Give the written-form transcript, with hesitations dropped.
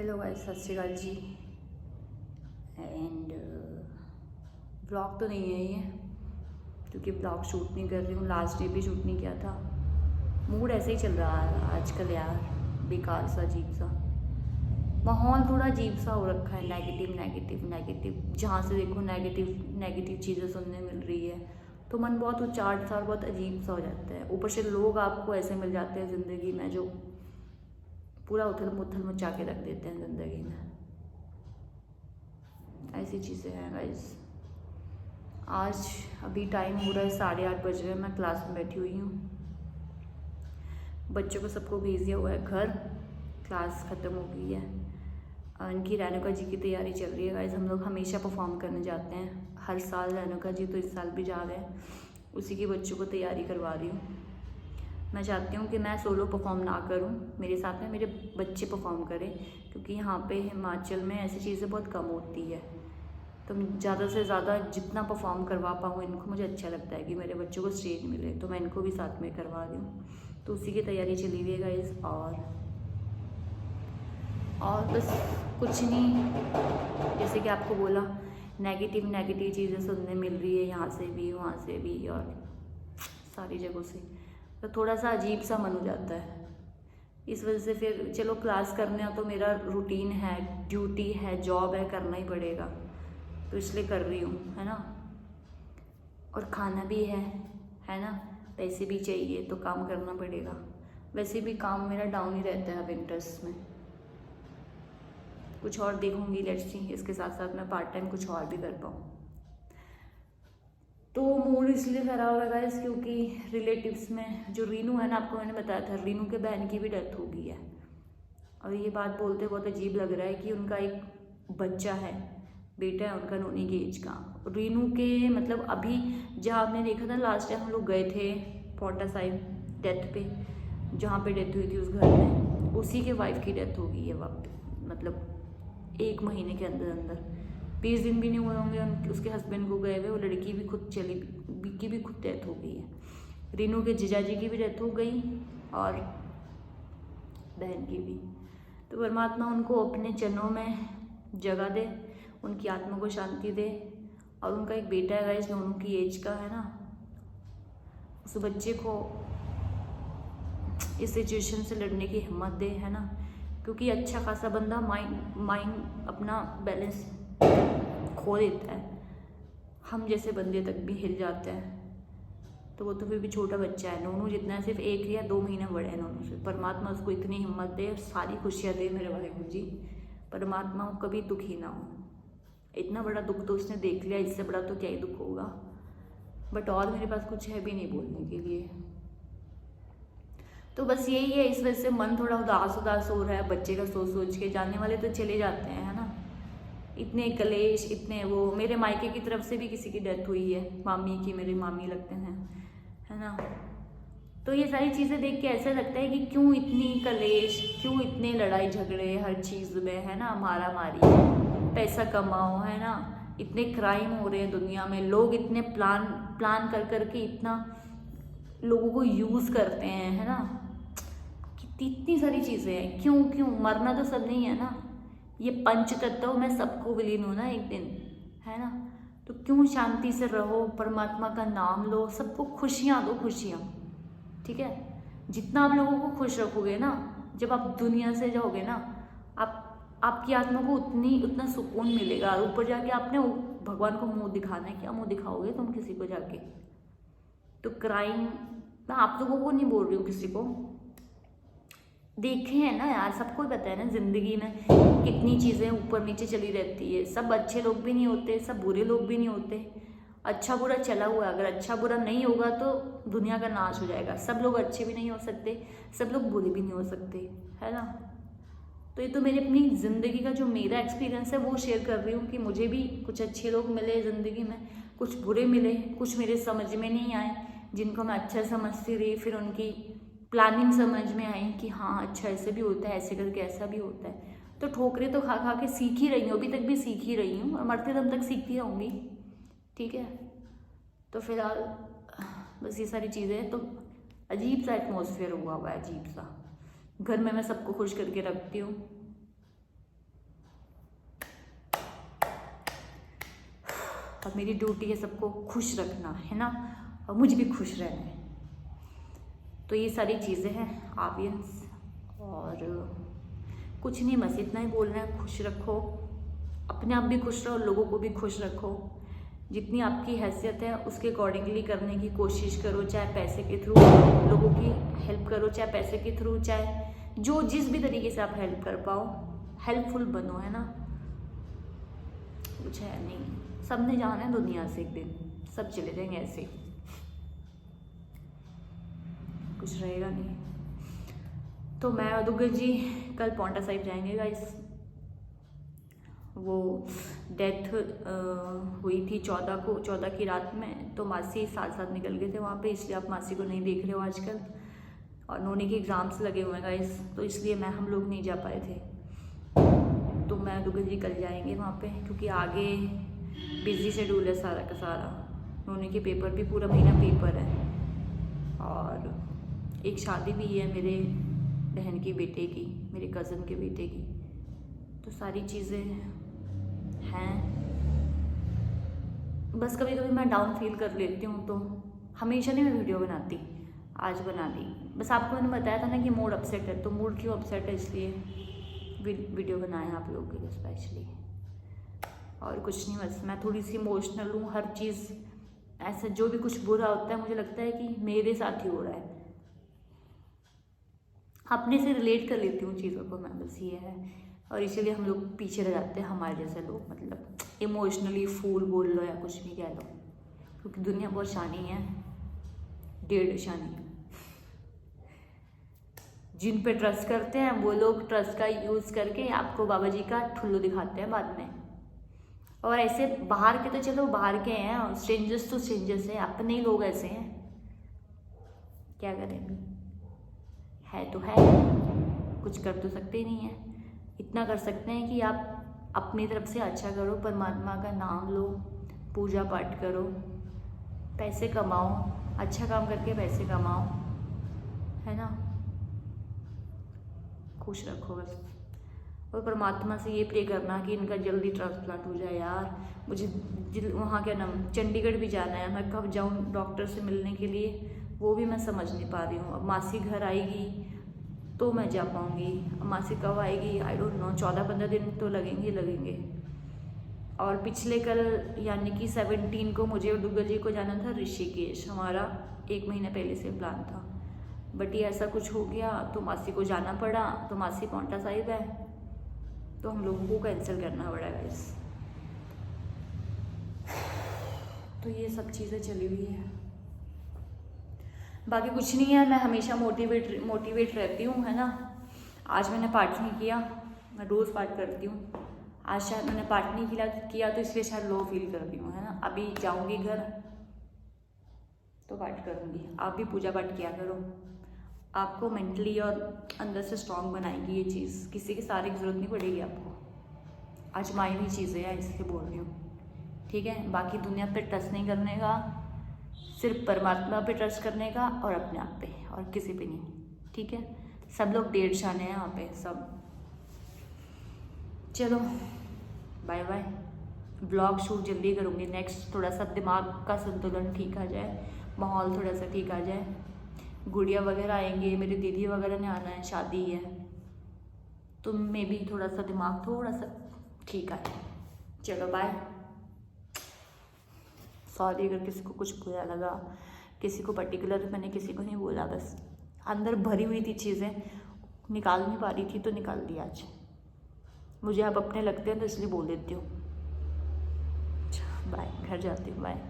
Hello guys, सत श्री अकाल जी। And blog तो नहीं है ये, क्योंकि ब्लॉग शूट नहीं कर रही हूँ। लास्ट डे भी शूट नहीं किया था। मूड ऐसे ही चल रहा है आजकल यार, बेकार सा, अजीब सा माहौल, थोड़ा अजीब सा हो रखा है। नेगेटिव नेगेटिव नेगेटिव, जहाँ से देखो नेगेटिव नेगेटिव चीज़ें सुनने मिल रही है, तो मन बहुत उचाट सा और बहुत अजीब सा हो जाता है। ऊपर से लोग आपको ऐसे मिल जाते हैं ज़िंदगी में जो पूरा उथल मुथल मचा के रख देते हैं ज़िंदगी में। ऐसी चीज़ें हैं गाइस। आज अभी टाइम हो रहा है 8:30 बज रहे हैं, मैं क्लास में बैठी हुई हूँ। बच्चों को सबको भेज दिया हुआ है घर, क्लास ख़त्म हो गई है। इनकी रेणुका जी की तैयारी चल रही है गाइस। हम लोग हमेशा परफॉर्म करने जाते हैं, हर साल रेणुका जी, तो इस साल भी जा रहे हैं। उसी के बच्चों को तैयारी करवा रही हूँ। मैं चाहती हूँ कि मैं सोलो परफॉर्म ना करूँ, मेरे साथ में मेरे बच्चे परफॉर्म करें, क्योंकि यहाँ पे हिमाचल में ऐसी चीज़ें बहुत कम होती है। तो ज़्यादा से ज़्यादा जितना परफॉर्म करवा पाऊँ इनको, मुझे अच्छा लगता है कि मेरे बच्चों को स्टेज मिले, तो मैं इनको भी साथ में करवा रही हूँ। तो उसी की तैयारी चली हुई है गाइस। और बस कुछ नहीं, जैसे कि आपको बोला, नेगेटिव नेगेटिव चीज़ें सुनने मिल रही है, यहाँ से भी वहाँ से भी और सारी जगहों से। तो थोड़ा सा अजीब सा मन हो जाता है। इस वजह से फिर चलो क्लास करने हो तो मेरा रूटीन है, ड्यूटी है, जॉब है, करना ही पड़ेगा, तो इसलिए कर रही हूँ, है ना। और खाना भी है ना, पैसे भी चाहिए तो काम करना पड़ेगा। वैसे भी काम मेरा डाउन ही रहता है विंटर्स में। कुछ और देखूँगी, लेट्स सी, इसके साथ साथ मैं पार्ट टाइम कुछ और भी कर पाऊँ। तो मूड इसलिए खराब है गाइस क्योंकि रिलेटिव्स में जो रीनू है ना, आपको मैंने बताया था, रीनू के बहन की भी डेथ हो गई है। और ये बात बोलते बहुत अजीब लग रहा है कि उनका एक बच्चा है, बेटा है उनका, नोनी के एज का। रीनू के मतलब अभी जहाँ आपने देखा था लास्ट टाइम हम लोग गए थे पोंटा साहिब डेथ पे, जहाँ पे डेथ हुई थी उस घर में, उसी के वाइफ की डेथ हो गई है मतलब 1 महीने के अंदर अंदर। 20 दिन भी नहीं हुए होंगे उसके हस्बैंड को गए हुए, वो लड़की भी खुद की भी खुद डेथ हो गई है। रीनू के जीजाजी की भी डेथ हो गई और बहन की भी। तो परमात्मा उनको अपने चरणों में जगह दे, उनकी आत्मा को शांति दे। और उनका एक बेटा है गाइस, नोनू की एज का, है ना, उस बच्चे को इस सिचुएशन से लड़ने की हिम्मत दे, है ना, क्योंकि अच्छा खासा बंदा माइंड अपना बैलेंस खो देता है। हम जैसे बंदे तक भी हिल जाते हैं, तो वो तो फिर भी छोटा बच्चा है। नोनू जितना, सिर्फ 1 या 2 महीने बड़े हैं नोनू से। परमात्मा उसको इतनी हिम्मत दे, सारी खुशियाँ दे मेरे वाहिगुरु जी। परमात्मा वो कभी दुखी ना हो। इतना बड़ा दुख तो उसने देख लिया, इससे बड़ा तो क्या ही दुख होगा। बट और मेरे पास कुछ है भी नहीं बोलने के लिए। तो बस यही है, इस वजह से मन थोड़ा उदास उदास हो रहा है बच्चे का सोच सोच के। जाने वाले तो चले जाते हैं, है ना, इतने कलेश, इतने वो। मेरे मायके की तरफ से भी किसी की डेथ हुई है, मामी की, मेरे मामी लगते हैं, है ना। तो ये सारी चीज़ें देख के ऐसा लगता है कि क्यों इतनी कलेश, क्यों इतने लड़ाई झगड़े हर चीज़ में, है ना, मारा मारी, पैसा कमाओ, है ना, इतने क्राइम हो रहे हैं दुनिया में। लोग इतने प्लान कर करके इतना लोगों को यूज़ करते हैं, है ना। इतनी सारी चीज़ें हैं, क्यों क्यों मरना तो सब नहीं है ना। ये पंच तत्व में सबको विलीन होना एक दिन, है ना। तो क्यों शांति से रहो, परमात्मा का नाम लो, सबको खुशियाँ दो, खुशियाँ, ठीक है। जितना आप लोगों को खुश रखोगे ना, जब आप दुनिया से जाओगे ना, आपकी आत्मा को उतना सुकून मिलेगा। ऊपर जाके आपने भगवान को मुंह दिखाना है, क्या मुंह दिखाओगे तुम किसी को जाके। तो क्राइम, मैं आप लोगों को नहीं बोल रही हूँ, किसी को, देखे हैं ना यार, सबको पता है ना जिंदगी में कितनी चीज़ें ऊपर नीचे चली रहती है। सब अच्छे लोग भी नहीं होते, सब बुरे लोग भी नहीं होते। अच्छा बुरा चला हुआ है, अगर अच्छा बुरा नहीं होगा तो दुनिया का नाश हो जाएगा। सब लोग अच्छे भी नहीं हो सकते, सब लोग बुरे भी नहीं हो सकते, है ना। तो ये तो मेरी अपनी ज़िंदगी का जो मेरा एक्सपीरियंस है वो शेयर कर रही हूँ कि मुझे भी कुछ अच्छे लोग मिले ज़िंदगी में, कुछ बुरे मिले, कुछ मेरे समझ में नहीं आए, जिनको मैं अच्छा समझती रही, फिर उनकी प्लानिंग समझ में आई कि हाँ अच्छा ऐसे भी होता है, ऐसे करके ऐसा भी होता है। तो ठोकरें तो खा खा के सीख ही रही हूँ, अभी तक भी सीख ही रही हूँ और मरते दम तक सीखती रहूँगी, ठीक है। तो फिलहाल बस ये सारी चीज़ें। तो अजीब सा एटमॉस्फेयर हुआ हुआ है, अजीब सा। घर में मैं सबको खुश करके रखती हूँ, और मेरी ड्यूटी है सबको खुश रखना, है ना, और मुझे भी खुश रहना है। तो ये सारी चीज़ें हैं ऑडियंस, और कुछ नहीं, बस इतना ही बोलना है, खुश रखो, अपने आप भी खुश रहो, लोगों को भी खुश रखो। जितनी आपकी हैसियत है उसके अकॉर्डिंगली करने की कोशिश करो, चाहे पैसे के थ्रू लोगों की हेल्प करो, चाहे पैसे के थ्रू, चाहे जो जिस भी तरीके से आप हेल्प कर पाओ, हेल्पफुल बनो, है ना। कुछ है नहीं, सब ने जाना है दुनिया से, एक दिन सब चले जाएंगे ऐसे, कुछ रहेगा नहीं। तो मैं और दुग्गल जी कल पांवटा साहिब जाएंगे गाइस। वो डेथ हुई थी 14 की रात में, तो मासी साथ साथ निकल गए थे वहाँ पे, इसलिए आप मासी को नहीं देख रहे हो आजकल। और नोनी के एग्ज़ाम्स लगे हुए हैं गाइस, तो इसलिए हम लोग नहीं जा पाए थे। तो मैं दुग्गल जी कल जाएंगे वहाँ पे, क्योंकि आगे बिजी शेड्यूल है सारा का सारा। नोनी के पेपर भी, पूरा महीना पेपर है, और एक शादी भी है मेरे बहन की बेटे की, मेरे कज़न के बेटे की। तो सारी चीज़ें हैं। बस कभी कभी मैं डाउन फील कर लेती हूँ, तो हमेशा नहीं मैं वीडियो बनाती, आज बना ली। बस आपको मैंने बताया था ना कि मूड अपसेट है, तो मूड क्यों अपसेट है, इसलिए वीडियो बनाए आप लोगों के लिए स्पेशली, और कुछ नहीं। बस मैं थोड़ी सी इमोशनल हूँ, हर चीज़ ऐसा जो भी कुछ बुरा होता है मुझे लगता है कि मेरे साथ ही हो रहा है, अपने से रिलेट कर लेती हूँ चीज़ों को मैं, बस ये है। और इसीलिए हम लोग पीछे रह जाते हैं, हमारे जैसे लोग, मतलब इमोशनली फूल बोल लो या कुछ भी कह लो, क्योंकि दुनिया बहुत शानी है, डेढ़ शानी। जिन पे ट्रस्ट करते हैं वो लोग ट्रस्ट का यूज़ करके आपको बाबा जी का ठुल्लू दिखाते हैं बाद में। और ऐसे बाहर के तो चलो बाहर के हैं, स्ट्रेंजर्स तो स्ट्रेंजर्स हैं, अपने ही लोग ऐसे हैं, क्या करें अभी, है तो है, कुछ कर तो सकते ही नहीं है। इतना कर सकते हैं कि आप अपनी तरफ से अच्छा करो, परमात्मा का नाम लो, पूजा पाठ करो, पैसे कमाओ, अच्छा काम करके पैसे कमाओ, है ना, खुश रखो बस। और परमात्मा से ये प्रे करना कि इनका जल्दी ट्रांसप्लांट हो जाए यार। मुझे वहाँ क्या नाम, चंडीगढ़ भी जाना है, मैं कब जाऊँ डॉक्टर से मिलने के लिए, वो भी मैं समझ नहीं पा रही हूँ। अब मासी घर आएगी तो मैं जा पाऊँगी, अब मासी कब आएगी आई डोंट नो, 14-15 दिन तो लगेंगे। और पिछले कल यानी कि 17 को मुझे और दुग्गल जी को जाना था ऋषिकेश, हमारा 1 महीना पहले से प्लान था, बट ये ऐसा कुछ हो गया तो मासी को जाना पड़ा। तो मासी पांवटा साहिब है, तो हम लोगों को कैंसिल करना पड़ा गाइस। तो ये सब चीज़ें चली हुई है, बाकी कुछ नहीं है। मैं हमेशा मोटिवेट रहती हूँ, है ना। आज मैंने पाठ नहीं किया, मैं रोज़ पाठ करती हूँ, आज शायद मैंने पाठ नहीं किया तो इसलिए शायद लो फील करती हूँ, है ना। अभी जाऊँगी घर तो पाठ करूँगी। आप भी पूजा पाठ किया करो, आपको मेंटली और अंदर से स्ट्रांग बनाएगी ये चीज़, किसी के सहारे की ज़रूरत नहीं पड़ेगी आपको, आजमाई हुई चीज़ें हैं इसलिए बोल रही हूँ, ठीक है। बाकी दुनिया पे ट्रस्ट नहीं करने का, सिर्फ परमात्मा पे ट्रस्ट करने का, और अपने आप पे, और किसी पे नहीं, ठीक है। सब लोग डेढ़ शाने हैं यहाँ पे सब। चलो बाय बाय, ब्लॉग शूट जल्दी करूँगी नेक्स्ट, थोड़ा सा दिमाग का संतुलन ठीक आ जाए, माहौल थोड़ा सा ठीक आ जाए, गुड़िया वगैरह आएंगे, मेरी दीदी वगैरह ने आना है, शादी है, तो मैं भी थोड़ा सा दिमाग थोड़ा सा ठीक आए। चलो बाय। सॉरी अगर किसी को कुछ बुरा लगा, किसी को पर्टिकुलर मैंने किसी को नहीं बोला, बस अंदर भरी हुई थी चीज़ें, निकाल नहीं पा रही थी तो निकाल दी आज। मुझे आप अपने लगते हैं तो इसलिए बोल देती हूँ। बाय, घर जाती हूँ, बाय।